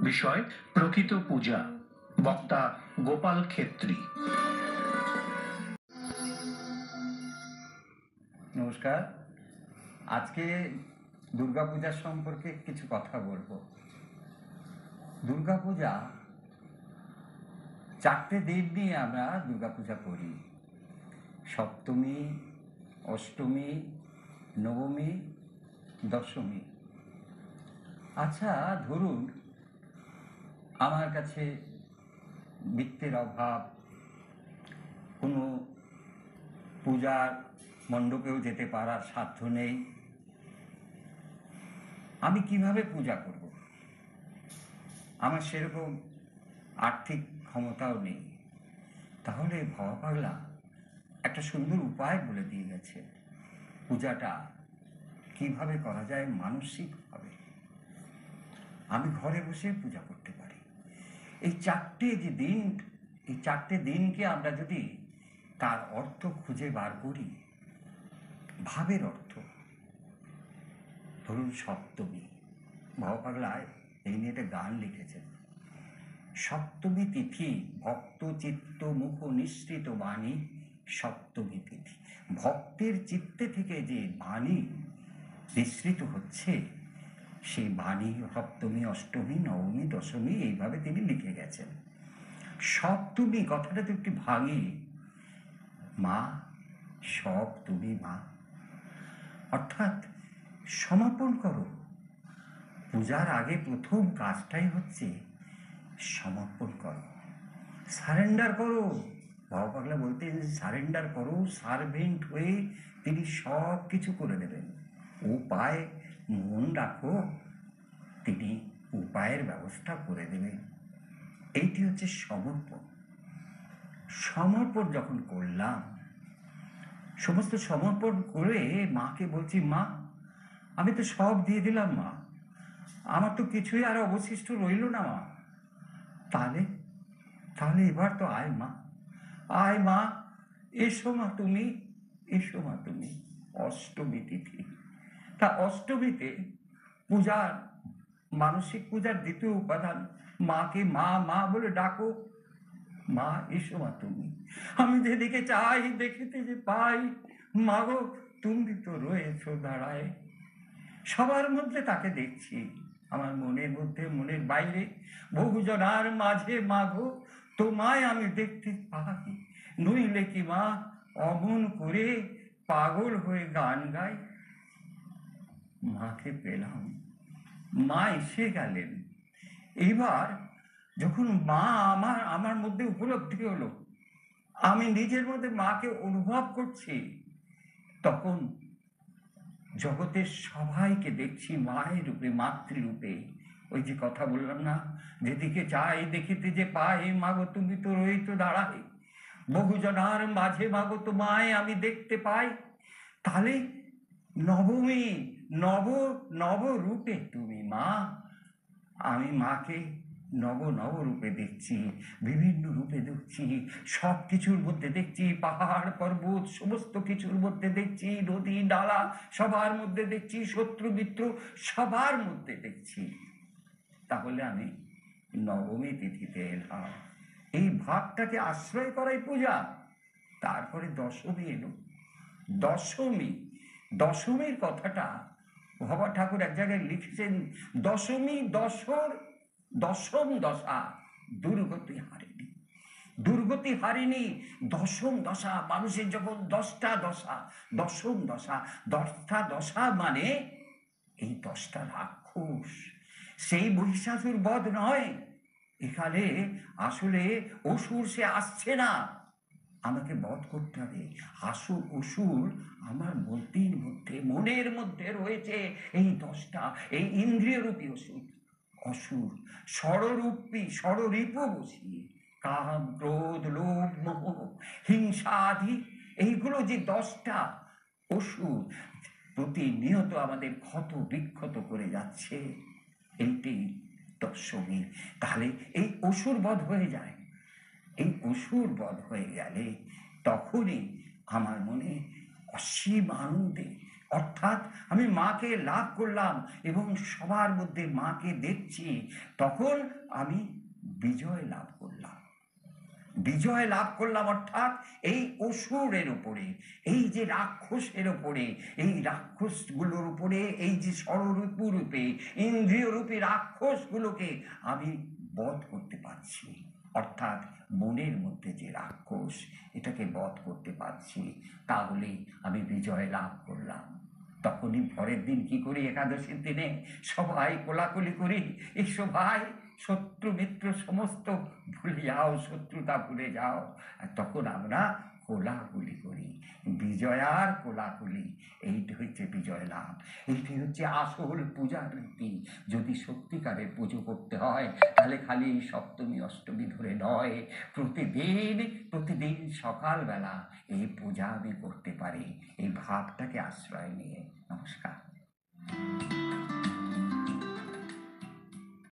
বিষয় প্রকৃত পূজা। বক্তা গোপাল ক্ষেত্রী। নমস্কার। আজকে দুর্গাপূজা সম্পর্কে কিছু কথা বলবো। দুর্গাপূজা 4টে দিন নিয়ে আমরা দুর্গাপূজা করি: সপ্তমী, অষ্টমী, নবমী, দশমী। আচ্ছা, ধরুন আমার কাছে বৃত্তের অভাব, কোনো পূজার মণ্ডপেও যেতে পারার সাধ্য নেই, আমি কিভাবে পূজা করব? আমার সেরকম আর্থিক ক্ষমতাও নেই। তাহলে ভবা পাগলা একটা সুন্দর উপায় বলে দিয়ে গেছে, পূজাটা কিভাবে করা যায় মানসিকভাবে। আমি ঘরে বসে পূজা করতে পারি। এই 4টে দিনকে আমরা যদি তার অর্থ খুঁজে বার করি, ভাবের অর্থ। ধরুন সপ্তমী, ভবা পাগলায় এই নিয়ে একটা গান লিখেছেন। সপ্তমী তিথি ভক্ত চিত্ত মুখ নিঃসৃত বাণী, সপ্তমী তিথি। ভক্তের চিত্তে থেকে যে বাণী নিঃসৃত হচ্ছে, সেই বাণী সপ্তমী, অষ্টমী, নবমী, দশমী, এইভাবে তিনি লিখে গেছেন। সপ্তমী কথাটা তো একটু ভাঙি, মা, সব তুমি মা, অর্থাৎ সমর্পণ করো। পূজার আগে প্রথম কাজটাই হচ্ছে সমর্পণ করো, সারেন্ডার করো। ভবা পাগলা বলতেন, সারেন্ডার করো, সার্ভেন্ট হয়ে তিনি সব কিছু করে দেবেন। উপায় মন রাখো, তিনি উপায়ের ব্যবস্থা করে দেবেন। এইটি হচ্ছে সমর্পণ। সমর্পণ যখন করলাম, সমস্ত সমর্পণ করে মাকে বলছি, মা আমি তো সব দিয়ে দিলাম মা, আমার তো কিছুই আর অবশিষ্ট রইল না মা। তাহলে এবার তো আয় মা, আয় মা, এসো মা তুমি, এসো মা তুমি। অষ্টমী তিথি, তা অষ্টমীতে পূজার, মানসিক পূজার দ্বিতীয় উপাদান, মাকে মা মা বলে ডাকো। মা এসো মা তুমি, আমি যেদিকে চাই দেখিতে যে পাই, মা গো তুমি তো রয়েছো দাঁড়ায়। সবার মধ্যে তাকে দেখছি, আমার মনের মধ্যে, মনের বাইরে, বহুজনার মাঝে মা গো তোমায় আমি দেখতে পাই। নইলে কি মা অমন করে পাগল হয়ে গান গাই। মাকে পেলাম, মা এসে গেলেন। এইবার যখন মা আমার মধ্যে উপলব্ধি হলো, আমি নিজের মধ্যে মাকে অনুভব করছি, তখন জগতের সবাইকে দেখছি মায়ের রূপে, মাতৃরূপে। ওই যে কথা বললাম না, যেদিকে চাই দেখিতে যে পাই, মাগো তুমি তো রইতো দাঁড়াই। বহুজনার মাঝে মাগো তোমায় আমি দেখতে পাই। তাহলে নবমী, নব রূপে তুমি মা। আমি মাকে নব রূপে দেখছি, বিভিন্ন রূপে দেখছি, সব কিছুর মধ্যে দেখছি, পাহাড় পর্বত সমস্ত কিছুর মধ্যে দেখছি, নদী নালা সবার মধ্যে দেখছি, শত্রু মিত্র সবার মধ্যে দেখছি। তাহলে আমি নবমী তিথিতে এলাম, এই ভাবটাকে আশ্রয় করাই পূজা। তারপরে দশমী এলো। দশমীর কথাটা ভবা ঠাকুর এক জায়গায় লিখেছেন, দশমী দশম দশা দুর্গতি হারিণী। দুর্গতি হারিণী দশম দশা, মানুষের যখন 10টা দশা, দশম দশা, 10টা দশা মানে এই 10টা রাক্ষস। সেই মহিষাসুর বধ নয়, এখানে আসলে অসুর সে আসছে না, আমাকে বধ করতে হবে। অসুর আমার মনের মধ্যে রয়েছে এই 10টা, এই ইন্দ্রিয়রূপী অসুর ষড়রিপু বসিয়ে, কাম ক্রোধ লোভ মোহ হিংসা আদি, এইগুলো যে 10টা অসুর প্রতিনিয়ত আমাদের ক্ষত বিক্ষত করে যাচ্ছে, এইটি দশমী। তাহলে এই অসুর বধ হয়ে যায়। এই অসুর বধ হয়ে গেলে তখনই আমার মনে অসীম আনন্দে, অর্থাৎ আমি মাকে লাভ করলাম এবং সবার মধ্যে মাকে দেখছি, তখন আমি বিজয় লাভ করলাম। বিজয় লাভ করলাম অর্থাৎ এই অসুরের উপরে, এই যে রাক্ষসের উপরে, এই রাক্ষসগুলোর উপরে, এই যে ষড়রূপু রূপে ইন্দ্রিয় রূপী রাক্ষসগুলোকে আমি বধ করতে পারছি। অর্থাৎ মনের মধ্যে যে রাক্ষস, এটাকে বধ করতে পারছি, তাহলে আমি বিজয় লাভ করলাম। তখনই পরের দিন কি করি, একাদশীর দিনে সবাই কোলাকুলি করি, এসো ভাই, শত্রু মিত্র সমস্ত ভুলে যাও, শত্রুতা ভুলে যাও। আর তখন আমরা কোলাকুলি করি, বিজয়ার কোলাকুলি। এইটি হচ্ছে বিজয় লাভ, এইটি হচ্ছে আসল পূজার রীতি। যদি সত্যিকারের পুজো করতে হয় তাহলে খালি এই সপ্তমী অষ্টমী ধরে নয়, প্রতিদিন সকালবেলা এই পূজা আমি করতে পারি, এই ভাবটাকে আশ্রয় নিয়ে। নমস্কার।